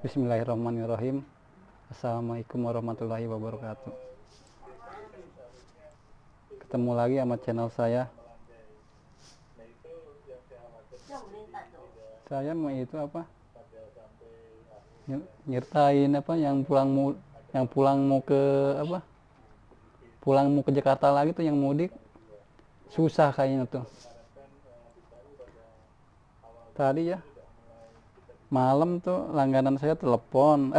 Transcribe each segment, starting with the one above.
Bismillahirrahmanirrahim. Assalamualaikum warahmatullahi wabarakatuh. Ketemu lagi sama channel saya. Saya mau itu apa? Nyertain apa yang pulang mau ke apa? Pulang mau ke Jakarta lagi tuh yang mudik. Susah kayaknya tuh. Tadi ya malam tuh langganan saya telepon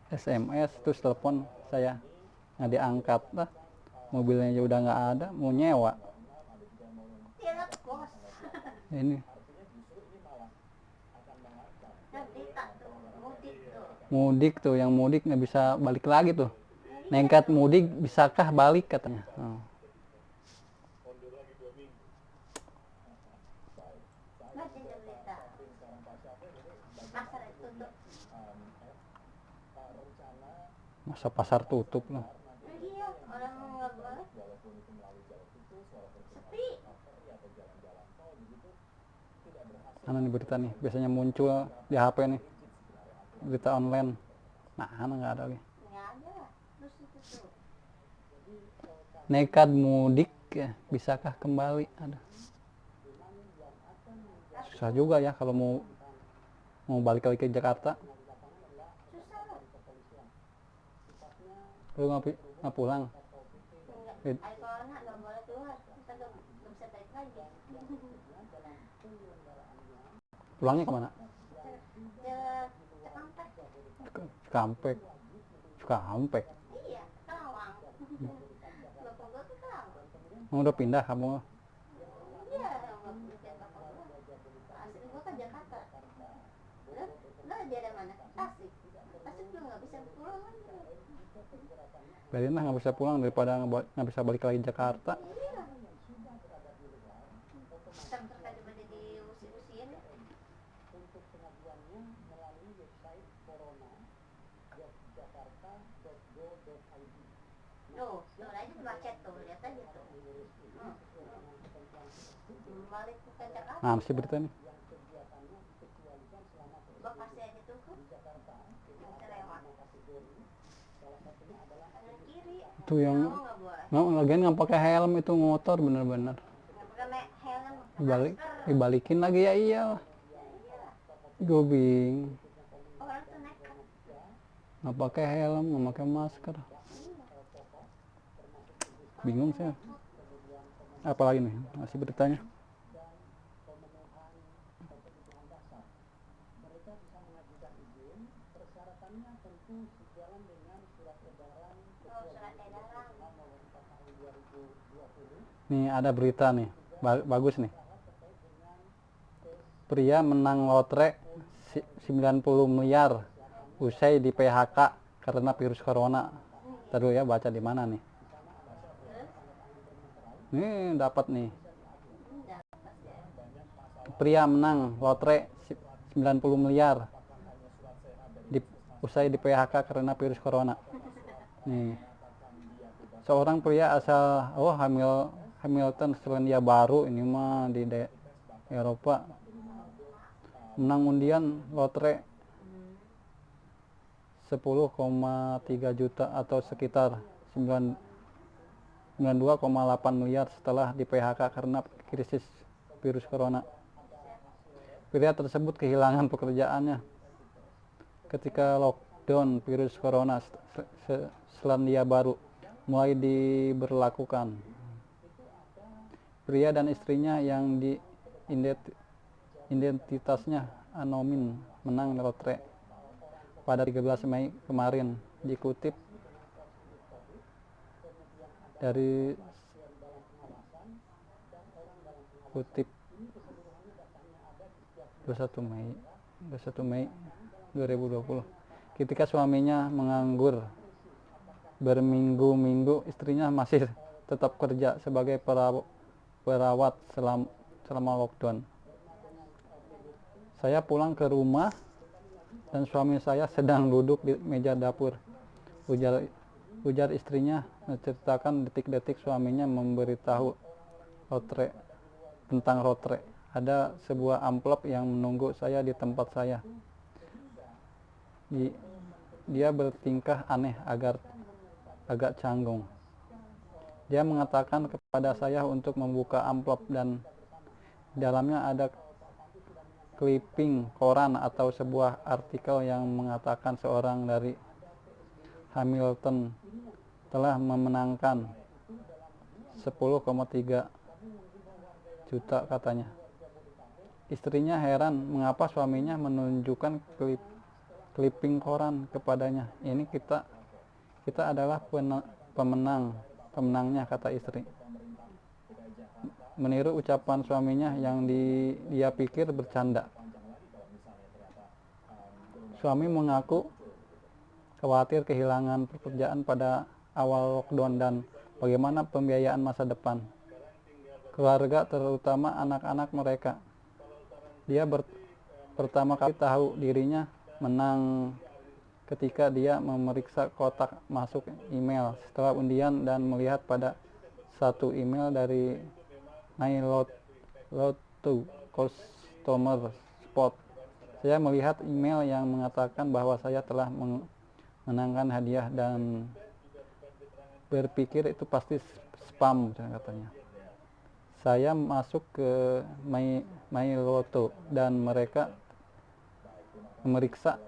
SMS terus telepon saya nggak diangkat lah, mobilnya aja udah nggak ada, mau nyewa ini mudik tuh, yang mudik nggak bisa balik lagi tuh, nekat mudik bisakah balik katanya. Masa pasar tutup lah. Mana nih berita nih, biasanya muncul di HP nih, berita online. Nah, nggak ada lagi. Nekat mudik ya, bisakah kembali? Ada. Susah juga ya kalau mau balik lagi ke Jakarta. Lu nggak pulang? Pulangnya kemana? Cikampek. Cikampek. Udah pindah kamu? Biarin lah, nggak bisa pulang daripada nggak bisa balik lagi Jakarta. Nah, masih berita nih. Itu yang lagian nggak pakai helm, itu motor bener-bener dibalikin lagi ya. Iyalah, gue nggak pakai helm, nggak pakai masker, bingung saya. Apalagi nih masih beritanya. Nih ada berita nih, bagus nih. Pria menang lotre 90 miliar usai di PHK karena virus corona. Taruh ya, baca di mana nih. Nih dapat nih. Pria menang lotre 90 miliar usai di PHK karena virus corona. Nih. Seorang pria asal Hamilton, Selandia Baru, ini mah di Eropa, menang undian lotre 10,3 juta atau sekitar 92,8 miliar setelah di PHK karena krisis virus corona. Pria tersebut kehilangan pekerjaannya ketika lockdown virus corona Selandia Baru mulai diberlakukan. Pria dan istrinya yang identitasnya anonim menang lotre pada 13 Mei kemarin, dikutip dari 21 Mei 2020. Ketika suaminya menganggur berminggu-minggu, istrinya masih tetap kerja sebagai perawat selama lockdown. Saya pulang ke rumah dan suami saya sedang duduk di meja dapur, ujar istrinya, menceritakan detik-detik suaminya memberitahu tentang lotre. Ada sebuah amplop yang menunggu saya di tempat saya. Dia bertingkah aneh agak canggung. Dia mengatakan kepada saya untuk membuka amplop dan dalamnya ada clipping koran atau sebuah artikel yang mengatakan seorang dari Hamilton telah memenangkan 10,3 juta katanya. Istrinya heran mengapa suaminya menunjukkan clipping koran kepadanya. Ini kita adalah pemenangnya, kata istri. Meniru ucapan suaminya yang dia pikir bercanda. Suami mengaku khawatir kehilangan pekerjaan pada awal lockdown dan bagaimana pembiayaan masa depan keluarga, terutama anak-anak mereka. Dia pertama kali tahu dirinya menang ketika dia memeriksa kotak masuk email setelah undian dan melihat pada satu email dari My Lotto Customer Support. Saya melihat email yang mengatakan bahwa saya telah menangkan hadiah dan berpikir itu pasti spam, katanya. Saya masuk ke My Lotto dan mereka memeriksa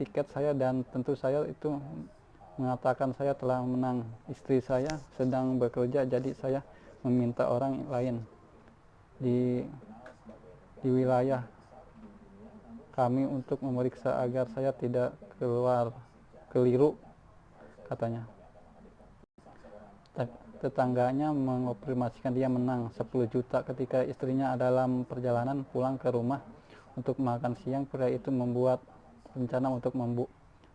tiket saya dan tentu saya itu mengatakan saya telah menang. Istri saya sedang bekerja, jadi saya meminta orang lain di wilayah kami untuk memeriksa agar saya tidak keliru, katanya. Tetangganya mengonfirmasikan dia menang 10 juta ketika istrinya dalam perjalanan pulang ke rumah untuk makan siang. Pria itu membuat rencana untuk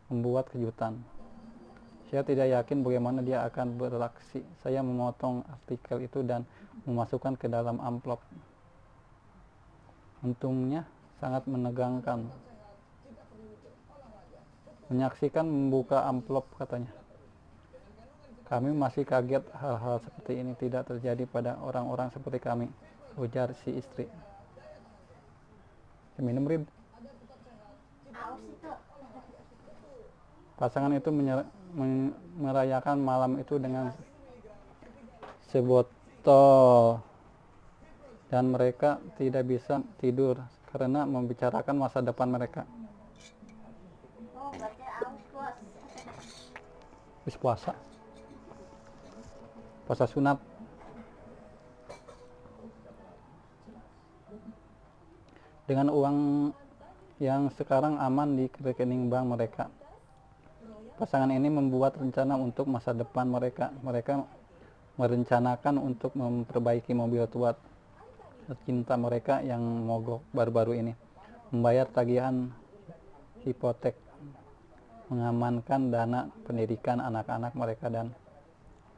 membuat kejutan. Saya tidak yakin bagaimana dia akan beraksi. Saya memotong artikel itu dan memasukkan ke dalam amplop. Untungnya sangat menegangkan menyaksikan membuka amplop, katanya. Kami masih kaget hal-hal seperti ini tidak terjadi pada orang-orang seperti kami, ujar si istri. Minum Rid. Pasangan itu merayakan malam itu dengan sebotol dan mereka tidak bisa tidur karena membicarakan masa depan mereka. Habis puasa sunat. Dengan uang yang sekarang aman di rekening bank mereka, pasangan ini membuat rencana untuk masa depan mereka. Mereka merencanakan untuk memperbaiki mobil tua tercinta mereka yang mogok baru-baru ini, membayar tagihan hipotek, mengamankan dana pendidikan anak-anak mereka, dan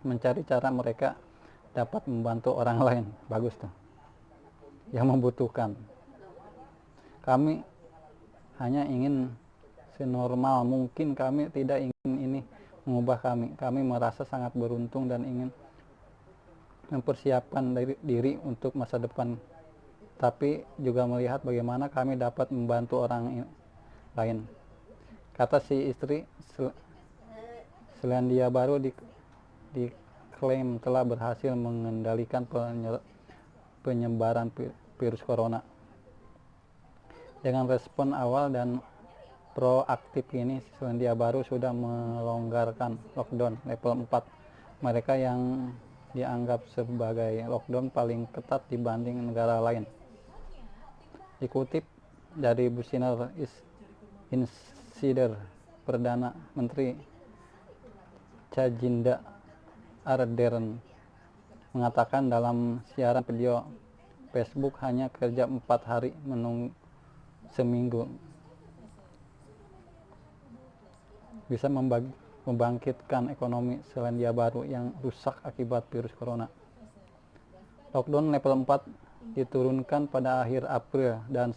mencari cara mereka dapat membantu orang lain. Bagus tuh, yang membutuhkan. Kami hanya ingin senormal mungkin. Kami tidak ingin ini mengubah kami. Kami merasa sangat beruntung dan ingin mempersiapkan diri untuk masa depan, tapi juga melihat bagaimana kami dapat membantu orang lain, kata si istri. Selandia Baru diklaim telah berhasil mengendalikan penyebaran virus corona. Dengan respon awal dan proaktif ini, Selandia Baru sudah melonggarkan lockdown level 4 mereka yang dianggap sebagai lockdown paling ketat dibanding negara lain. Dikutip dari Business Insider, Perdana Menteri Jacinda Ardern mengatakan dalam siaran video Facebook hanya kerja 4 hari seminggu bisa membangkitkan ekonomi Selandia Baru yang rusak akibat virus corona. Lockdown level 4 diturunkan pada akhir April dan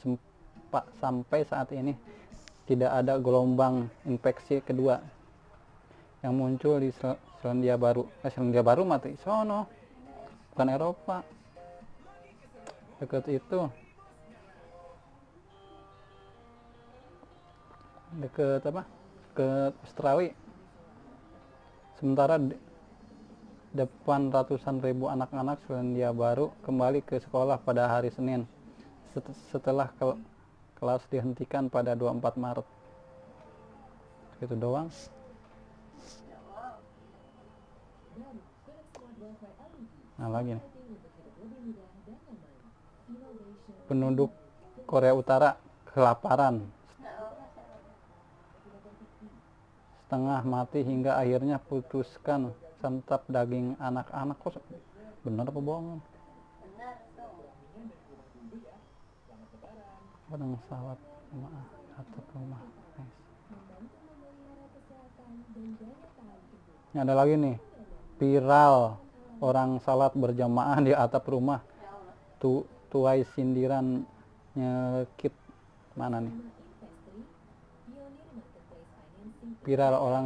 sampai saat ini tidak ada gelombang infeksi kedua yang muncul di Selandia Baru. Selandia Baru mati sono, bukan Eropa, dekat itu. deket apa, ke Australia. Sementara depan ratusan ribu anak-anak Selandia Baru kembali ke sekolah pada hari Senin setelah kelas dihentikan pada 24 Maret. Itu doang. Nah lagi nih. Penduduk Korea Utara kelaparan, setengah mati hingga akhirnya putuskan santap daging anak-anak. Kok bener apa bohong? Padang salad jemaah atap rumah. Ini ada lagi nih, viral orang salat berjamaah di atap rumah. Tuai sindiran nyekit. Mana nih? Viral orang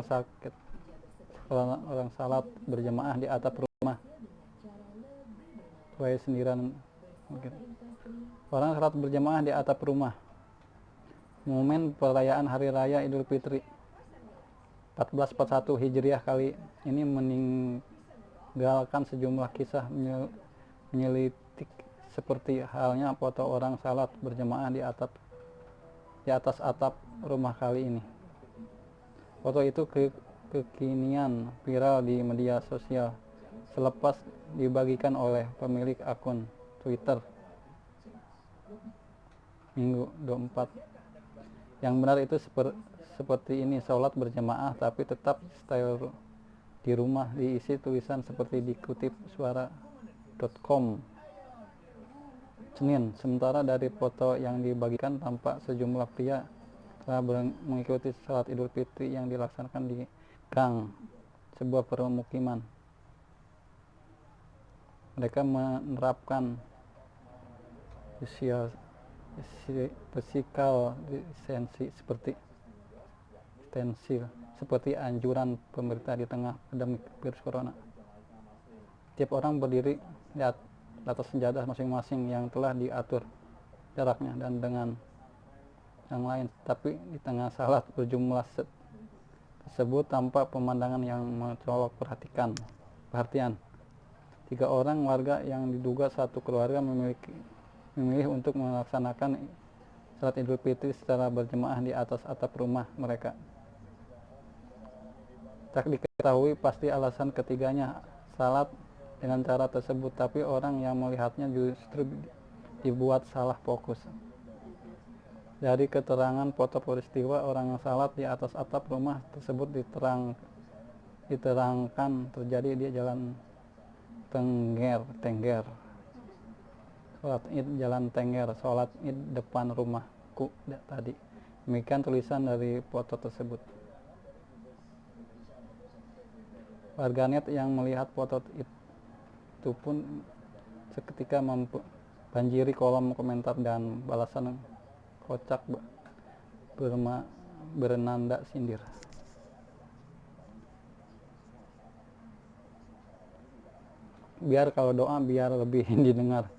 salat berjamaah di atap rumah. Tuai sindiran. Orang salat berjamaah di atap rumah. Momen perayaan Hari Raya Idul Fitri 1441 Hijriah kali ini meninggalkan sejumlah kisah menyelitik seperti halnya foto orang salat berjamaah di atas atap rumah kali ini. Foto itu kekinian viral di media sosial selepas dibagikan oleh pemilik akun Twitter Minggu 24. Yang benar itu seperti ini, sholat berjamaah tapi tetap style di rumah, diisi tulisan seperti dikutip suara.com Senin. Sementara dari foto yang dibagikan tampak sejumlah pria telah mengikuti sholat Idul Fitri yang dilaksanakan di gang sebuah permukiman. Mereka menerapkan physical distancing seperti anjuran pemerintah di tengah pandemi virus corona. Tiap orang berdiri di atas sejadah masing-masing yang telah diatur jaraknya dan dengan yang lain, tapi di tengah salat berjumlah tersebut tampak pemandangan yang mencolok perhatian. 3 orang warga yang diduga satu keluarga memilih untuk melaksanakan salat Idul Fitri secara berjemaah di atas atap rumah mereka. Tak diketahui pasti alasan ketiganya salat dengan cara tersebut, tapi orang yang melihatnya justru dibuat salah fokus. Dari keterangan foto peristiwa, orang yang salat di atas atap rumah tersebut diterangkan terjadi di Jalan Tengger. Sholat Id Jalan Tengger, sholat Id depan rumahku tadi. Demikian tulisan dari foto tersebut. Warganet yang melihat foto itu pun seketika banjiri kolom komentar dan balasan kocak bernanda sindir. Biar kalau doa biar lebih didengar.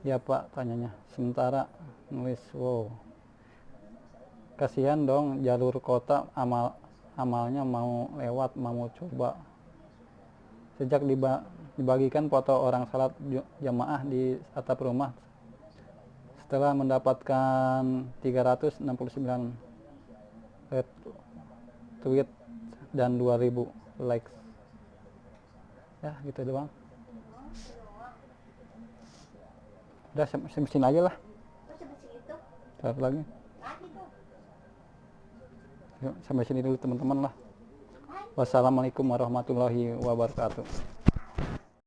Ya Pak, tanyanya. Sementara nulis, wow, kasihan dong jalur kota amalnya mau lewat, mau coba. Sejak dibagikan foto orang salat jamaah di atap rumah, setelah mendapatkan 369 retweet dan 2000 likes. Ya gitu doang. Udah sampai sini aja lah. Satu lagi. Yuk, sampai sini dulu teman-teman lah. Wassalamualaikum warahmatullahi wabarakatuh.